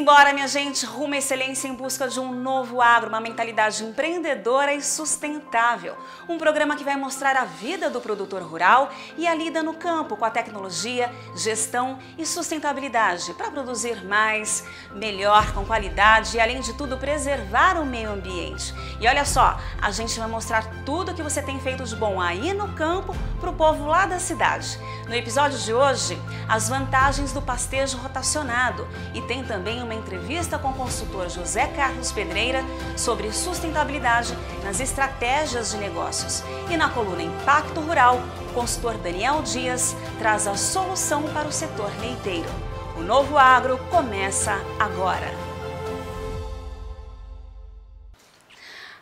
embora, minha gente, rumo à excelência em busca de um novo agro, uma mentalidade empreendedora e sustentável. Um programa que vai mostrar a vida do produtor rural e a lida no campo com a tecnologia, gestão e sustentabilidade para produzir mais, melhor, com qualidade e, além de tudo, preservar o meio ambiente. E olha só, a gente vai mostrar tudo que você tem feito de bom aí no campo para o povo lá da cidade. No episódio de hoje, as vantagens do pastejo rotacionado e tem também uma entrevista com o consultor José Carlos Pedreira sobre sustentabilidade nas estratégias de negócios. E na coluna Impacto Rural, o consultor Daniel Dias traz a solução para o setor leiteiro. O Novo Agro começa agora.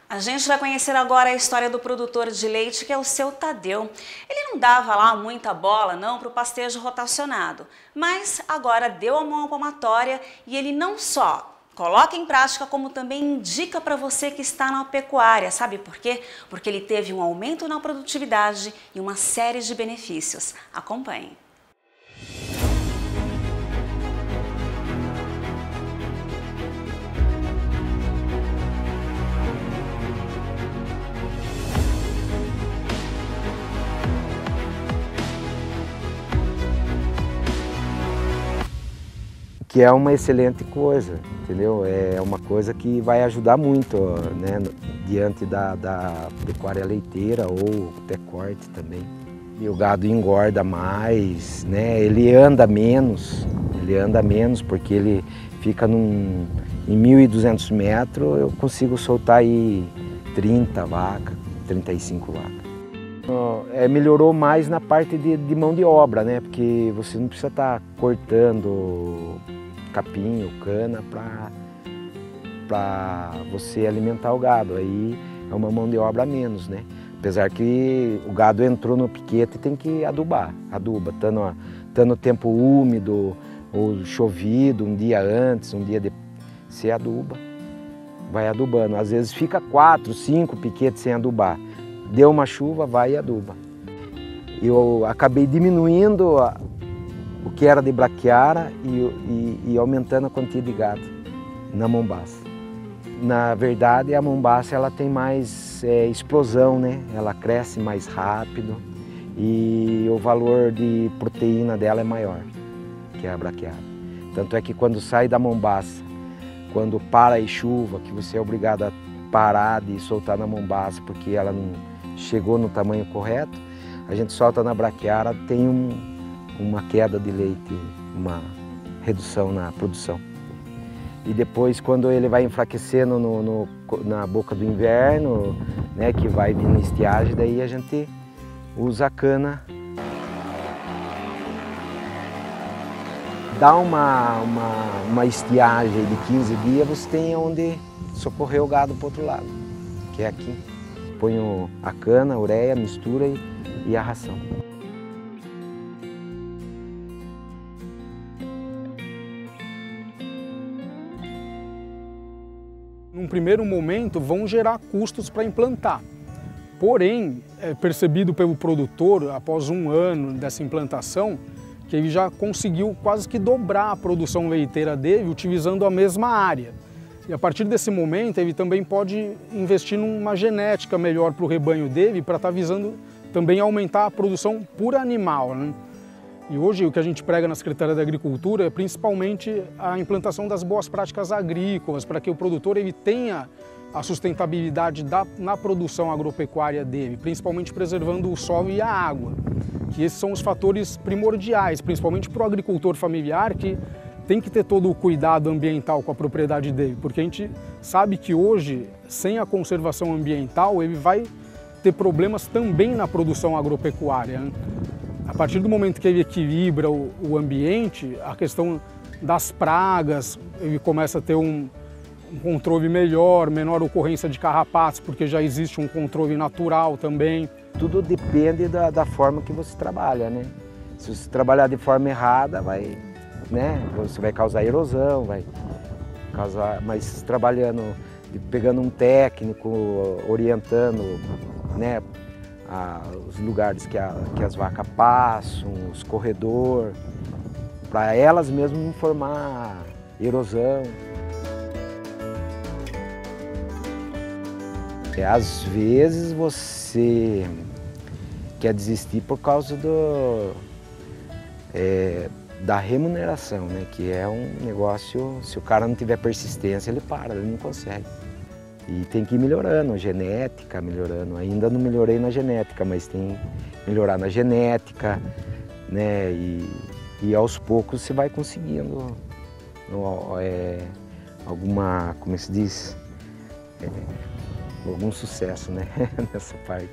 A gente vai conhecer agora a história do produtor de leite, que é o seu Tadeu. Ele não dava lá muita bola não para o pastejo rotacionado, mas agora deu a mão à palmatória e ele não só coloca em prática, como também indica para você que está na pecuária. Sabe por quê? Porque ele teve um aumento na produtividade e uma série de benefícios. Acompanhe. Que é uma excelente coisa, entendeu? É uma coisa que vai ajudar muito, né, diante da pecuária leiteira ou até corte também. E o gado engorda mais, né? Ele anda menos porque ele fica em 1.200 metros, eu consigo soltar aí 30 vacas, 35 vacas. Melhorou mais na parte de mão de obra, né? Porque você não precisa estar cortando capim ou cana para você alimentar o gado. Aí é uma mão de obra a menos, né? Apesar que o gado entrou no piquete e tem que aduba, estando tempo úmido ou chovido um dia antes, um dia depois, você aduba, vai adubando. Às vezes fica 4, 5 piquetes sem adubar. Deu uma chuva, vai e aduba. Eu acabei diminuindo o que era de braquiara e aumentando a quantia de gado na mombaça. Na verdade, a mombaça ela tem mais explosão, né? Ela cresce mais rápido e o valor de proteína dela é maior que a braquiara. Tanto é que quando sai da mombaça, quando para a chuva, que você é obrigado a parar de soltar na mombaça porque ela não chegou no tamanho correto, a gente solta na braquiara, tem uma queda de leite, uma redução na produção. E depois, quando ele vai enfraquecendo na boca do inverno, né, que vai vindo estiagem, daí a gente usa a cana. Dá uma estiagem de 15 dias, você tem onde socorrer o gado para o outro lado, que é aqui. Põe a cana, a ureia, mistura e a ração. Num primeiro momento, vão gerar custos para implantar. Porém, é percebido pelo produtor, após um ano dessa implantação, que ele já conseguiu quase que dobrar a produção leiteira dele utilizando a mesma área. E a partir desse momento, ele também pode investir numa genética melhor para o rebanho dele, para estar visando também aumentar a produção por animal, né? E hoje o que a gente prega na Secretaria da Agricultura é principalmente a implantação das boas práticas agrícolas, para que o produtor ele tenha a sustentabilidade na produção agropecuária dele, principalmente preservando o solo e a água, que esses são os fatores primordiais, principalmente para o agricultor familiar, que tem que ter todo o cuidado ambiental com a propriedade dele, porque a gente sabe que hoje, sem a conservação ambiental, ele vai ter problemas também na produção agropecuária, né? A partir do momento que ele equilibra o ambiente, a questão das pragas, ele começa a ter um controle melhor, menor ocorrência de carrapatos, porque já existe um controle natural também. Tudo depende da forma que você trabalha, né? Se você trabalhar de forma errada, você vai causar erosão, vai causar, mas trabalhando, pegando um técnico, orientando, né, os lugares que as vacas passam, os corredores, para elas mesmas informar erosão. Às vezes você quer desistir por causa da remuneração, né? Que é um negócio, se o cara não tiver persistência, ele para, ele não consegue. E tem que ir melhorando, genética, melhorando. Ainda não melhorei na genética, mas tem que melhorar na genética, né? E aos poucos você vai conseguindo alguma, como se diz, algum sucesso, né? Nessa parte.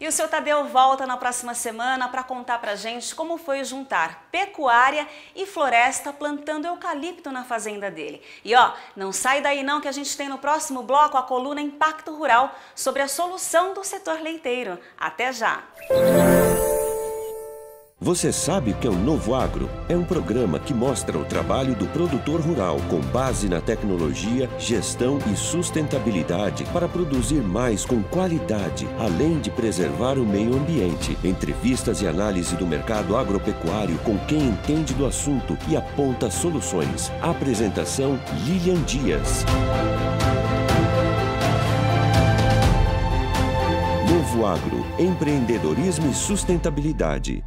E o seu Tadeu volta na próxima semana para contar pra gente como foi juntar pecuária e floresta plantando eucalipto na fazenda dele. E ó, não sai daí não que a gente tem no próximo bloco a coluna Impacto Rural sobre a solução do setor leiteiro. Até já! Você sabe o que é o Novo Agro? É um programa que mostra o trabalho do produtor rural com base na tecnologia, gestão e sustentabilidade para produzir mais com qualidade, além de preservar o meio ambiente. Entrevistas e análise do mercado agropecuário com quem entende do assunto e aponta soluções. Apresentação Lilian Dias. Novo Agro, empreendedorismo e sustentabilidade.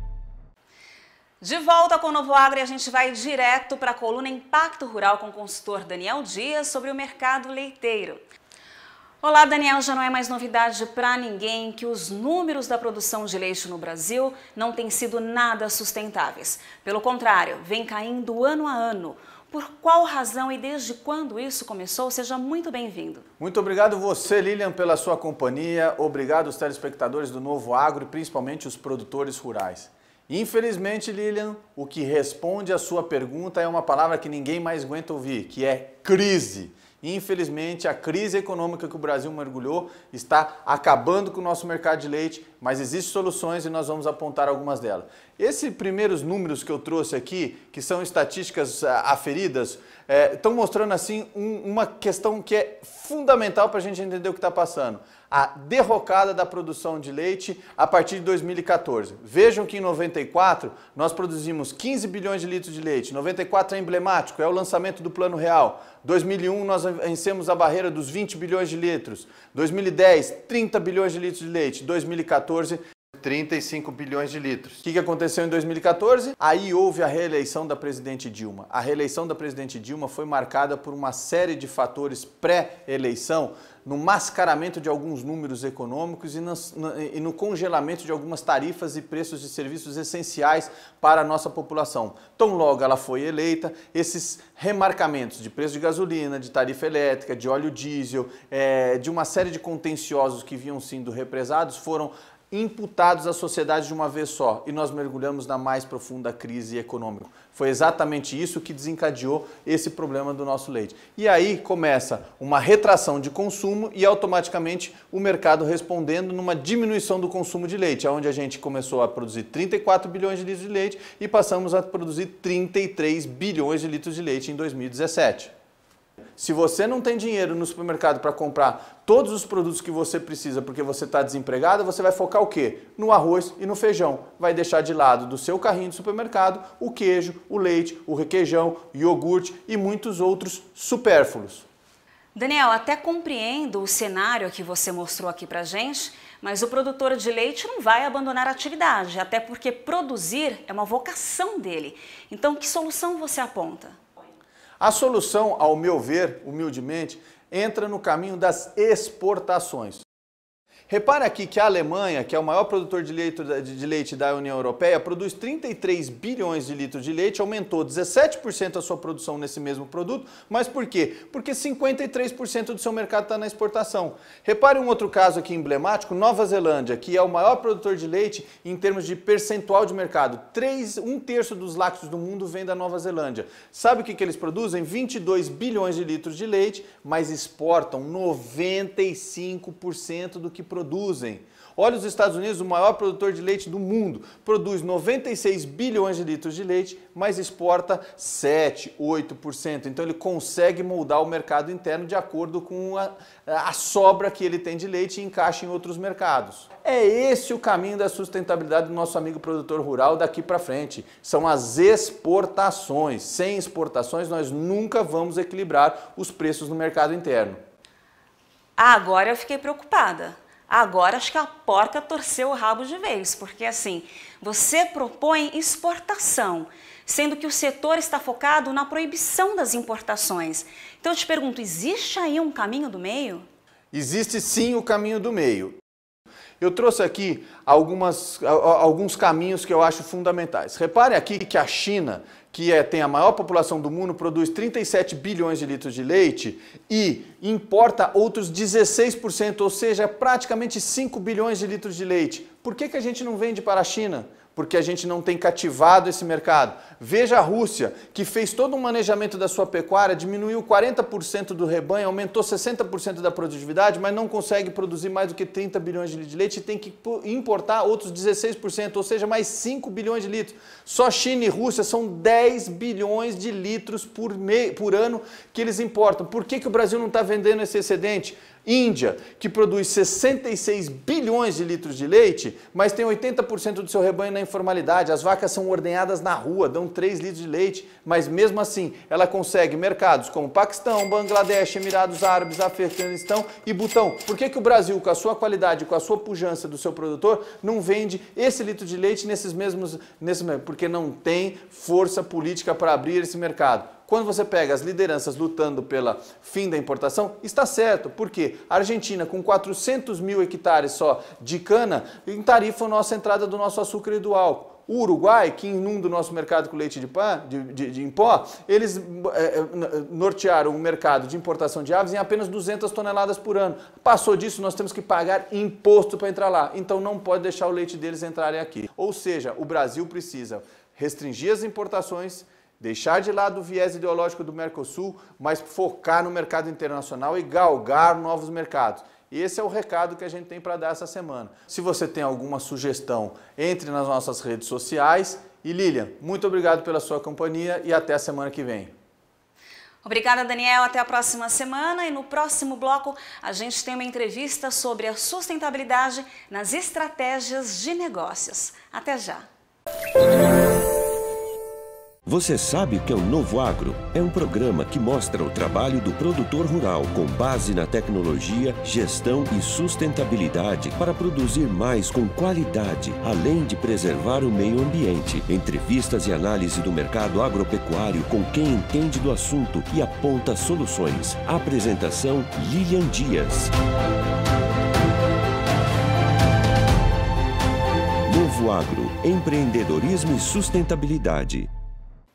De volta com o Novo Agro e a gente vai direto para a coluna Impacto Rural com o consultor Daniel Dias sobre o mercado leiteiro. Olá, Daniel, já não é mais novidade para ninguém que os números da produção de leite no Brasil não têm sido nada sustentáveis. Pelo contrário, vem caindo ano a ano. Por qual razão e desde quando isso começou? Seja muito bem-vindo. Muito obrigado você, Lilian, pela sua companhia. Obrigado aos telespectadores do Novo Agro e principalmente os produtores rurais. Infelizmente, Lilian, o que responde à sua pergunta é uma palavra que ninguém mais aguenta ouvir, que é crise. Infelizmente, a crise econômica que o Brasil mergulhou está acabando com o nosso mercado de leite, mas existem soluções e nós vamos apontar algumas delas. Esses primeiros números que eu trouxe aqui, que são estatísticas aferidas, estão mostrando assim uma questão que é fundamental para a gente entender o que está passando. A derrocada da produção de leite a partir de 2014. Vejam que em 94 nós produzimos 15 bilhões de litros de leite. 94 é emblemático, é o lançamento do Plano Real. 2001 nós vencemos a barreira dos 20 bilhões de litros. 2010, 30 bilhões de litros de leite. 2014, 35 bilhões de litros. O que aconteceu em 2014? Aí houve a reeleição da presidente Dilma. A reeleição da presidente Dilma foi marcada por uma série de fatores pré-eleição, no mascaramento de alguns números econômicos e no congelamento de algumas tarifas e preços de serviços essenciais para a nossa população. Tão logo ela foi eleita, esses remarcamentos de preço de gasolina, de tarifa elétrica, de óleo diesel, de uma série de contenciosos que vinham sendo represados foram imputados à sociedade de uma vez só e nós mergulhamos na mais profunda crise econômica. Foi exatamente isso que desencadeou esse problema do nosso leite. E aí começa uma retração de consumo e automaticamente o mercado respondendo numa diminuição do consumo de leite, onde a gente começou a produzir 34 bilhões de litros de leite e passamos a produzir 33 bilhões de litros de leite em 2017. Se você não tem dinheiro no supermercado para comprar todos os produtos que você precisa porque você está desempregado, você vai focar o quê? No arroz e no feijão. Vai deixar de lado do seu carrinho de supermercado o queijo, o leite, o requeijão, o iogurte e muitos outros supérfluos. Daniel, até compreendo o cenário que você mostrou aqui pra gente, mas o produtor de leite não vai abandonar a atividade, até porque produzir é uma vocação dele. Então, que solução você aponta? A solução, ao meu ver, humildemente, entra no caminho das exportações. Repara aqui que a Alemanha, que é o maior produtor de leite da União Europeia, produz 33 bilhões de litros de leite, aumentou 17% a sua produção nesse mesmo produto, mas por quê? Porque 53% do seu mercado está na exportação. Repare um outro caso aqui emblemático, Nova Zelândia, que é o maior produtor de leite em termos de percentual de mercado. Um terço dos lácteos do mundo vem da Nova Zelândia. Sabe o que eles produzem? 22 bilhões de litros de leite, mas exportam 95% do que produzem. Olha os Estados Unidos, o maior produtor de leite do mundo, produz 96 bilhões de litros de leite, mas exporta 7, 8%. Então ele consegue moldar o mercado interno de acordo com a sobra que ele tem de leite e encaixa em outros mercados. É esse o caminho da sustentabilidade do nosso amigo produtor rural daqui para frente. São as exportações. Sem exportações nós nunca vamos equilibrar os preços no mercado interno. Agora eu fiquei preocupada. Agora acho que a porca torceu o rabo de vez, porque assim, você propõe exportação, sendo que o setor está focado na proibição das importações. Então eu te pergunto, existe aí um caminho do meio? Existe sim o caminho do meio. Eu trouxe aqui alguns caminhos que eu acho fundamentais. Repare aqui que a China, que tem a maior população do mundo, produz 37 bilhões de litros de leite e importa outros 16%, ou seja, praticamente 5 bilhões de litros de leite. Por que a gente não vende para a China? Porque a gente não tem cativado esse mercado. Veja a Rússia, que fez todo um manejamento da sua pecuária, diminuiu 40% do rebanho, aumentou 60% da produtividade, mas não consegue produzir mais do que 30 bilhões de litros de leite e tem que importar outros 16%, ou seja, mais 5 bilhões de litros. Só China e Rússia são 10 bilhões de litros por ano que eles importam. Por que o Brasil não está vendendo esse excedente? Índia, que produz 66 bilhões de litros de leite, mas tem 80% do seu rebanho na informalidade. As vacas são ordenhadas na rua, dão 3 litros de leite, mas mesmo assim ela consegue mercados como Paquistão, Bangladesh, Emirados Árabes, Afeganistão e Butão. Por que o Brasil, com a sua qualidade, com a sua pujança do seu produtor, não vende esse litro de leite nesses mesmos... Porque não tem força política para abrir esse mercado. Quando você pega as lideranças lutando pelo fim da importação, está certo. Por quê? A Argentina, com 400 mil hectares só de cana, tarifa a nossa entrada do nosso açúcar e do álcool. O Uruguai, que inunda o nosso mercado com leite em pó, eles nortearam o mercado de importação de aves em apenas 200 toneladas por ano. Passou disso, nós temos que pagar imposto para entrar lá. Então não pode deixar o leite deles entrarem aqui. Ou seja, o Brasil precisa restringir as importações, deixar de lado o viés ideológico do Mercosul, mas focar no mercado internacional e galgar novos mercados. E esse é o recado que a gente tem para dar essa semana. Se você tem alguma sugestão, entre nas nossas redes sociais. E Lilian, muito obrigado pela sua companhia e até a semana que vem. Obrigada, Daniel. Até a próxima semana. E no próximo bloco a gente tem uma entrevista sobre a sustentabilidade nas estratégias de negócios. Até já. Você sabe o que é o Novo Agro? É um programa que mostra o trabalho do produtor rural com base na tecnologia, gestão e sustentabilidade para produzir mais com qualidade, além de preservar o meio ambiente. Entrevistas e análise do mercado agropecuário com quem entende do assunto e aponta soluções. Apresentação: Lilian Dias. Novo Agro, empreendedorismo e sustentabilidade.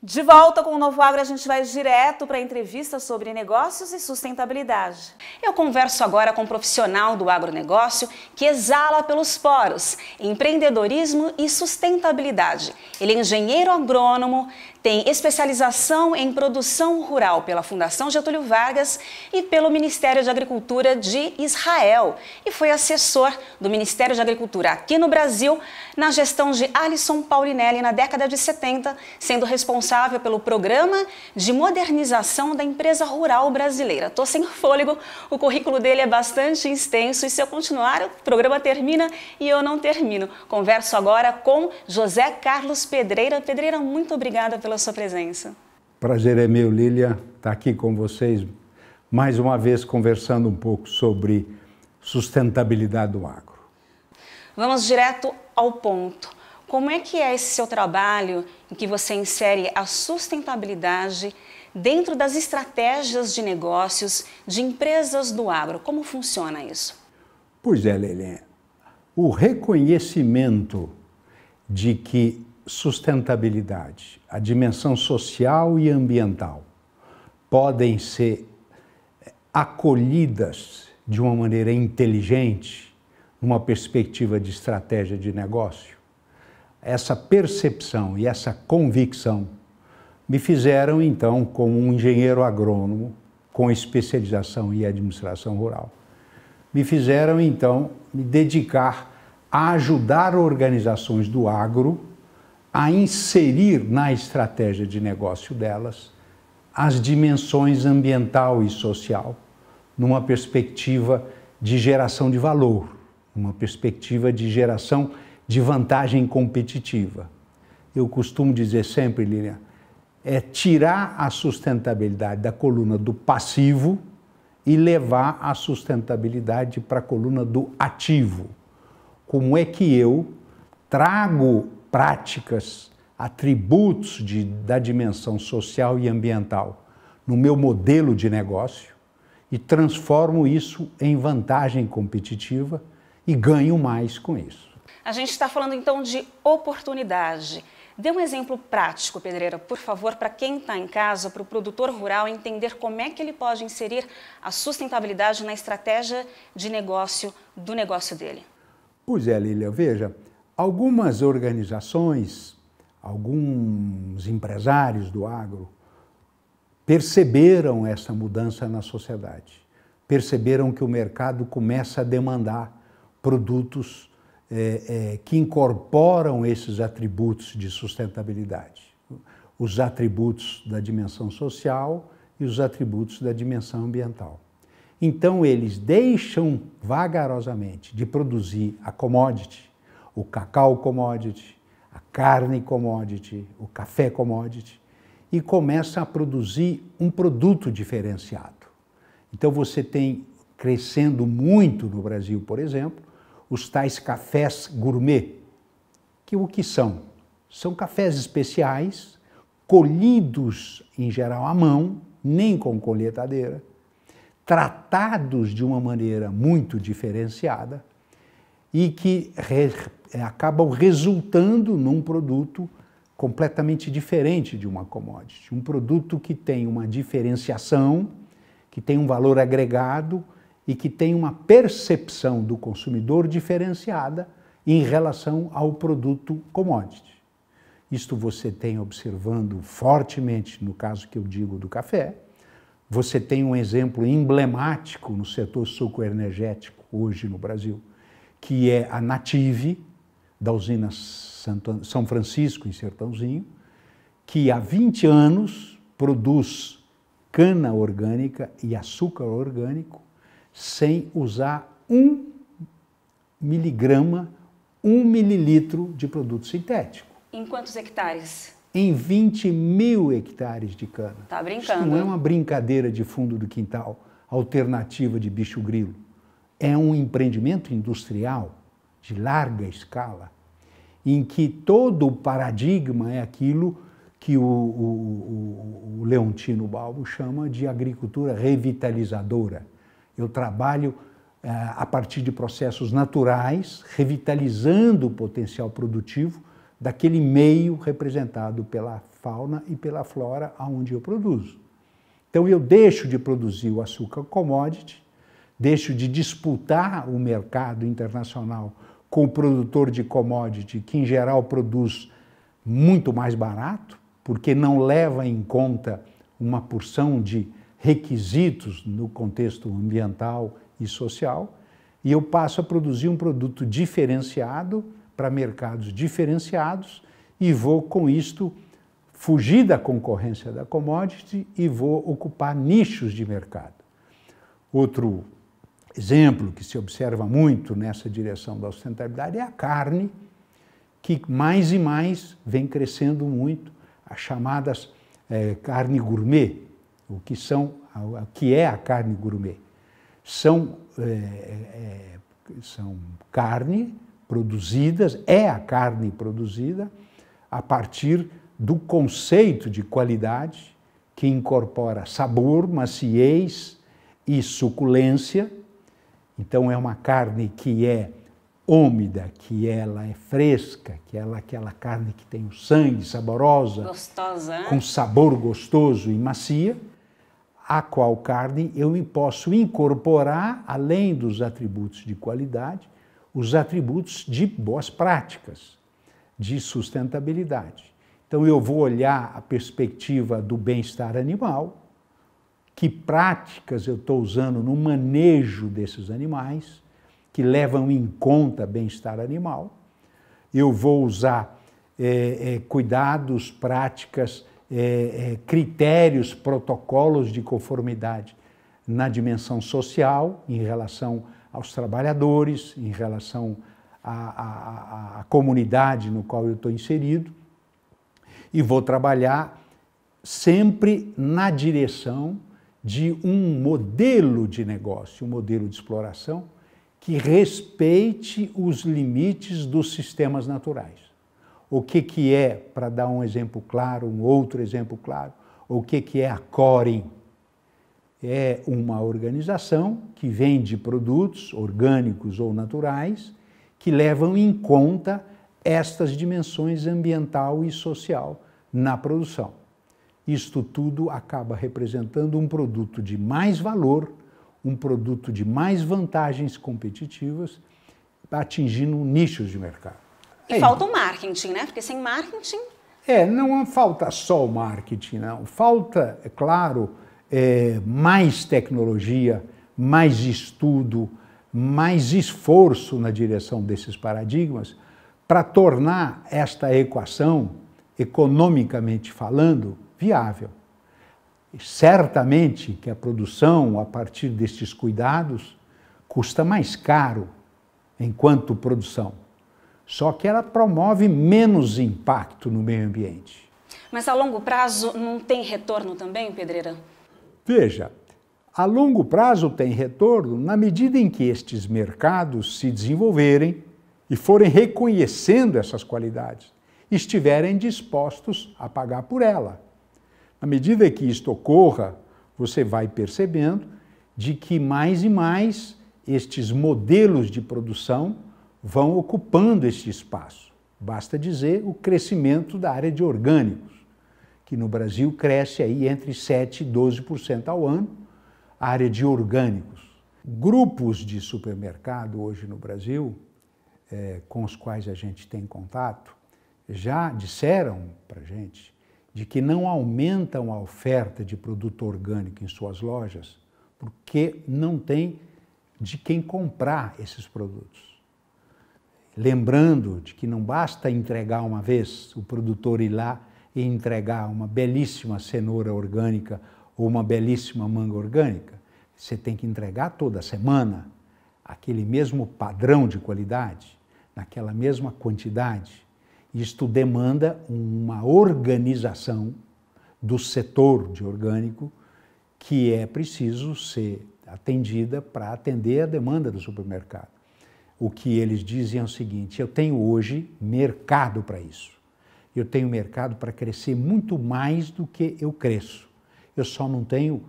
De volta com o Novo Agro, a gente vai direto para a entrevista sobre negócios e sustentabilidade. Eu converso agora com um profissional do agronegócio que exala pelos poros empreendedorismo e sustentabilidade. Ele é engenheiro agrônomo, tem especialização em produção rural pela Fundação Getúlio Vargas e pelo Ministério de Agricultura de Israel e foi assessor do Ministério de Agricultura aqui no Brasil na gestão de Alisson Paulinelli na década de 70, sendo responsável pelo programa de modernização da empresa rural brasileira. Estou sem fôlego, o currículo dele é bastante extenso e se eu continuar, o programa termina e eu não termino. Converso agora com José Carlos Pedreira. Pedreira, muito obrigada pela sua presença. Prazer é meu, Lilian, estar aqui com vocês, mais uma vez conversando um pouco sobre sustentabilidade do agro. Vamos direto ao ponto. Como é que é esse seu trabalho em que você insere a sustentabilidade dentro das estratégias de negócios de empresas do agro? Como funciona isso? Pois é, Lilian, o reconhecimento de que sustentabilidade, a dimensão social e ambiental podem ser acolhidas de uma maneira inteligente, numa perspectiva de estratégia de negócio, essa percepção e essa convicção me fizeram, então, como um engenheiro agrônomo com especialização em administração rural, me fizeram, então, me dedicar a ajudar organizações do agro a inserir na estratégia de negócio delas as dimensões ambiental e social, numa perspectiva de geração de valor, numa perspectiva de geração de vantagem competitiva. Eu costumo dizer sempre, Lilian, é tirar a sustentabilidade da coluna do passivo e levar a sustentabilidade para a coluna do ativo. Como é que eu trago práticas, atributos da dimensão social e ambiental no meu modelo de negócio e transformo isso em vantagem competitiva e ganho mais com isso. A gente está falando então de oportunidade. Dê um exemplo prático, Pedreira, por favor, para quem está em casa, para o produtor rural entender como é que ele pode inserir a sustentabilidade na estratégia de negócio do negócio dele. Pois é, Lília, veja, algumas organizações, alguns empresários do agro perceberam essa mudança na sociedade, perceberam que o mercado começa a demandar produtos que incorporam esses atributos de sustentabilidade, os atributos da dimensão social e os atributos da dimensão ambiental. Então eles deixam vagarosamente de produzir a commodity, o cacau commodity, a carne commodity, o café commodity, e começam a produzir um produto diferenciado. Então você tem crescendo muito no Brasil, por exemplo, os tais cafés gourmet, que o que são? São cafés especiais, colhidos em geral à mão, nem com colheitadeira, tratados de uma maneira muito diferenciada e que acabam resultando num produto completamente diferente de uma commodity. Um produto que tem uma diferenciação, que tem um valor agregado e que tem uma percepção do consumidor diferenciada em relação ao produto commodity. Isto você tem observando fortemente no caso que eu digo do café. Você tem um exemplo emblemático no setor sucroenergético hoje no Brasil, que é a Native, da usina São Francisco, em Sertãozinho, que há 20 anos produz cana orgânica e açúcar orgânico sem usar 1 miligrama, 1 mililitro de produto sintético. Em quantos hectares? Em 20 mil hectares de cana. Tá brincando. Isso não é uma brincadeira de fundo do quintal, alternativa de bicho grilo. É um empreendimento industrial de larga escala, em que todo o paradigma é aquilo que o Leontino Balbo chama de agricultura revitalizadora. Eu trabalho a partir de processos naturais, revitalizando o potencial produtivo daquele meio representado pela fauna e pela flora onde eu produzo. Então eu deixo de produzir o açúcar commodity, deixo de disputar o mercado internacional com o produtor de commodity, que em geral produz muito mais barato, porque não leva em conta uma porção de requisitos no contexto ambiental e social, e eu passo a produzir um produto diferenciado para mercados diferenciados e vou, com isto, fugir da concorrência da commodity e vou ocupar nichos de mercado. Outro exemplo que se observa muito nessa direção da sustentabilidade é a carne, que mais e mais vem crescendo muito, as chamadas carne gourmet. O que é a carne gourmet? São carne produzidas, é a carne produzida a partir do conceito de qualidade que incorpora sabor, maciez e suculência. Então é uma carne que é úmida, que ela é fresca, que ela é aquela carne que tem o sangue, saborosa, gostosa, com sabor gostoso e macia, a qual carne eu posso incorporar, além dos atributos de qualidade, os atributos de boas práticas, de sustentabilidade. Então eu vou olhar a perspectiva do bem-estar animal, que práticas eu estou usando no manejo desses animais, que levam em conta bem-estar animal. Eu vou usar cuidados, práticas, critérios, protocolos de conformidade na dimensão social, em relação aos trabalhadores, em relação à comunidade no qual eu estou inserido, e vou trabalhar sempre na direção de um modelo de negócio, um modelo de exploração que respeite os limites dos sistemas naturais. O que é, para dar um exemplo claro, um outro exemplo claro, o que é a Corim? É uma organização que vende produtos orgânicos ou naturais que levam em conta estas dimensões ambiental e social na produção. Isto tudo acaba representando um produto de mais valor, um produto de mais vantagens competitivas, atingindo nichos de mercado. E falta o marketing, né? Porque sem marketing... Não falta só o marketing, não. Falta, é claro, mais tecnologia, mais estudo, mais esforço na direção desses paradigmas para tornar esta equação, economicamente falando, viável. Certamente que a produção, a partir destes cuidados, custa mais caro enquanto produção. Só que ela promove menos impacto no meio ambiente. Mas a longo prazo não tem retorno também, Pedreira? Veja, a longo prazo tem retorno na medida em que estes mercados se desenvolverem e forem reconhecendo essas qualidades, estiverem dispostos a pagar por ela. À medida que isto ocorra, você vai percebendo de que mais e mais estes modelos de produção vão ocupando este espaço. Basta dizer o crescimento da área de orgânicos, que no Brasil cresce aí entre 7% e 12% ao ano, a área de orgânicos. Grupos de supermercado hoje no Brasil, com os quais a gente tem contato, já disseram para a gente de que não aumentam a oferta de produto orgânico em suas lojas porque não tem de quem comprar esses produtos. Lembrando de que não basta entregar uma vez, o produtor ir lá e entregar uma belíssima cenoura orgânica ou uma belíssima manga orgânica. Você tem que entregar toda semana aquele mesmo padrão de qualidade, naquela mesma quantidade. Isto demanda uma organização do setor de orgânico que é preciso ser atendida para atender a demanda do supermercado. O que eles dizem é o seguinte: eu tenho hoje mercado para isso. Eu tenho mercado para crescer muito mais do que eu cresço. Eu só não tenho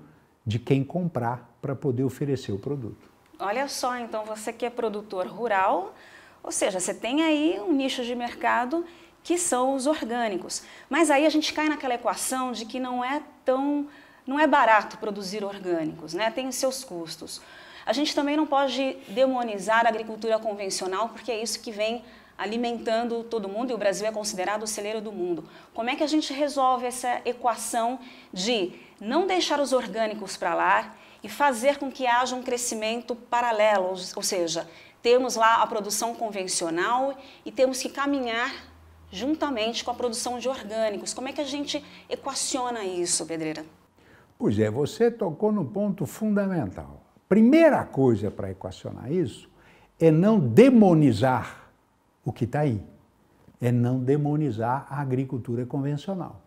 de quem comprar para poder oferecer o produto. Olha só, então você que é produtor rural, ou seja, você tem aí um nicho de mercado que são os orgânicos. Mas aí a gente cai naquela equação de que não é barato produzir orgânicos, né? Tem os seus custos. A gente também não pode demonizar a agricultura convencional, porque é isso que vem alimentando todo mundo e o Brasil é considerado o celeiro do mundo. Como é que a gente resolve essa equação de não deixar os orgânicos para lá e fazer com que haja um crescimento paralelo, ou seja, temos lá a produção convencional e temos que caminhar juntamente com a produção de orgânicos. Como é que a gente equaciona isso, Pedreira? Pois é, você tocou no ponto fundamental. Primeira coisa para equacionar isso é não demonizar o que está aí, é não demonizar a agricultura convencional,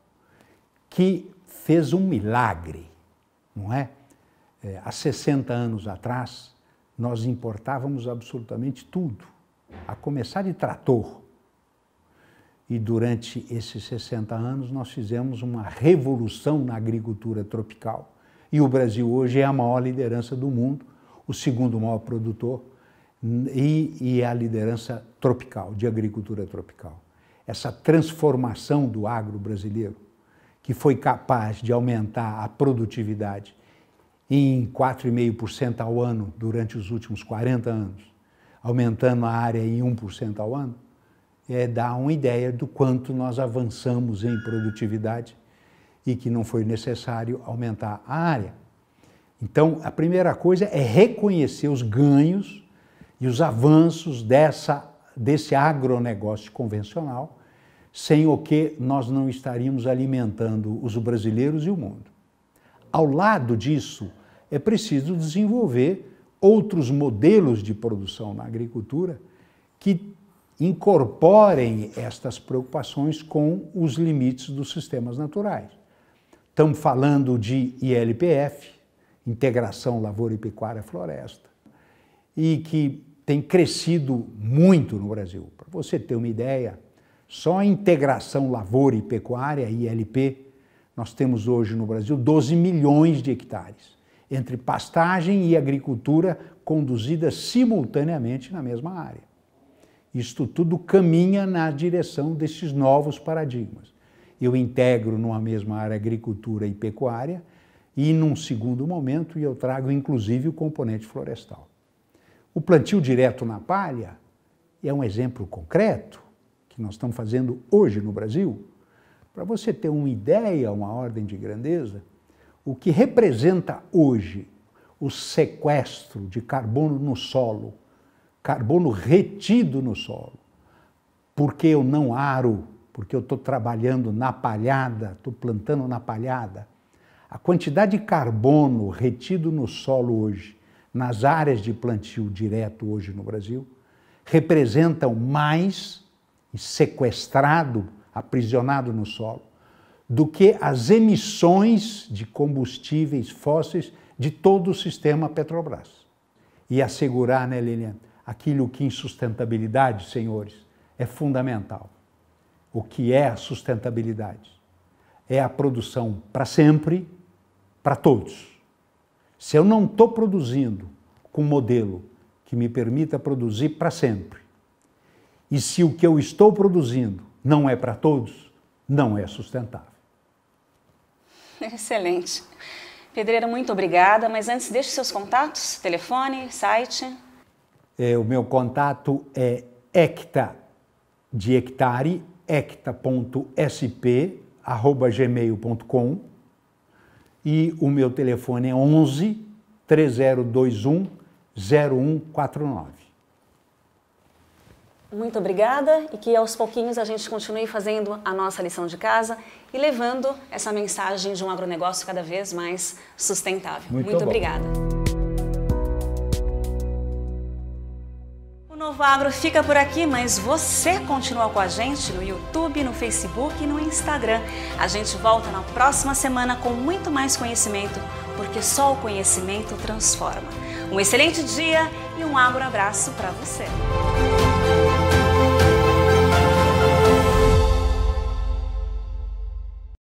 que fez um milagre, não é? Há 60 anos atrás, nós importávamos absolutamente tudo, a começar de trator. E durante esses 60 anos nós fizemos uma revolução na agricultura tropical. E o Brasil hoje é a maior liderança do mundo, o segundo maior produtor e a liderança tropical, de agricultura tropical. Essa transformação do agro brasileiro, que foi capaz de aumentar a produtividade em 4,5% ao ano durante os últimos 40 anos, aumentando a área em 1% ao ano, dá uma ideia do quanto nós avançamos em produtividade e que não foi necessário aumentar a área. Então, a primeira coisa é reconhecer os ganhos e os avanços desse agronegócio convencional, sem o que nós não estaríamos alimentando os brasileiros e o mundo. Ao lado disso, é preciso desenvolver outros modelos de produção na agricultura que incorporem estas preocupações com os limites dos sistemas naturais. Estamos falando de ILPF, Integração Lavoura e Pecuária Floresta, e que tem crescido muito no Brasil. Para você ter uma ideia, só a integração lavoura e pecuária, ILP, nós temos hoje no Brasil 12 milhões de hectares, entre pastagem e agricultura conduzidas simultaneamente na mesma área. Isto tudo caminha na direção desses novos paradigmas. Eu integro numa mesma área agricultura e pecuária e, num segundo momento, eu trago inclusive o componente florestal. O plantio direto na palha é um exemplo concreto que nós estamos fazendo hoje no Brasil. Para você ter uma ideia, uma ordem de grandeza, o que representa hoje o sequestro de carbono no solo, carbono retido no solo, porque eu não aro, porque eu estou trabalhando na palhada, estou plantando na palhada, a quantidade de carbono retido no solo hoje, nas áreas de plantio direto hoje no Brasil, representam mais sequestrado, aprisionado no solo, do que as emissões de combustíveis fósseis de todo o sistema Petrobras. E assegurar, né, Lilian, aquilo que em sustentabilidade, senhores, é fundamental. O que é a sustentabilidade? É a produção para sempre, para todos. Se eu não estou produzindo com um modelo que me permita produzir para sempre, e se o que eu estou produzindo não é para todos, não é sustentável. Excelente. Pedreira, muito obrigada, mas antes deixe seus contatos, telefone, site. O meu contato é hecta de hectare, hecta.sp@gmail.com e o meu telefone é 11 3021 0149. Muito obrigada e que aos pouquinhos a gente continue fazendo a nossa lição de casa e levando essa mensagem de um agronegócio cada vez mais sustentável. Muito obrigada. O Novo Agro fica por aqui, mas você continua com a gente no YouTube, no Facebook e no Instagram. A gente volta na próxima semana com muito mais conhecimento, porque só o conhecimento transforma. Um excelente dia e um abraço para você.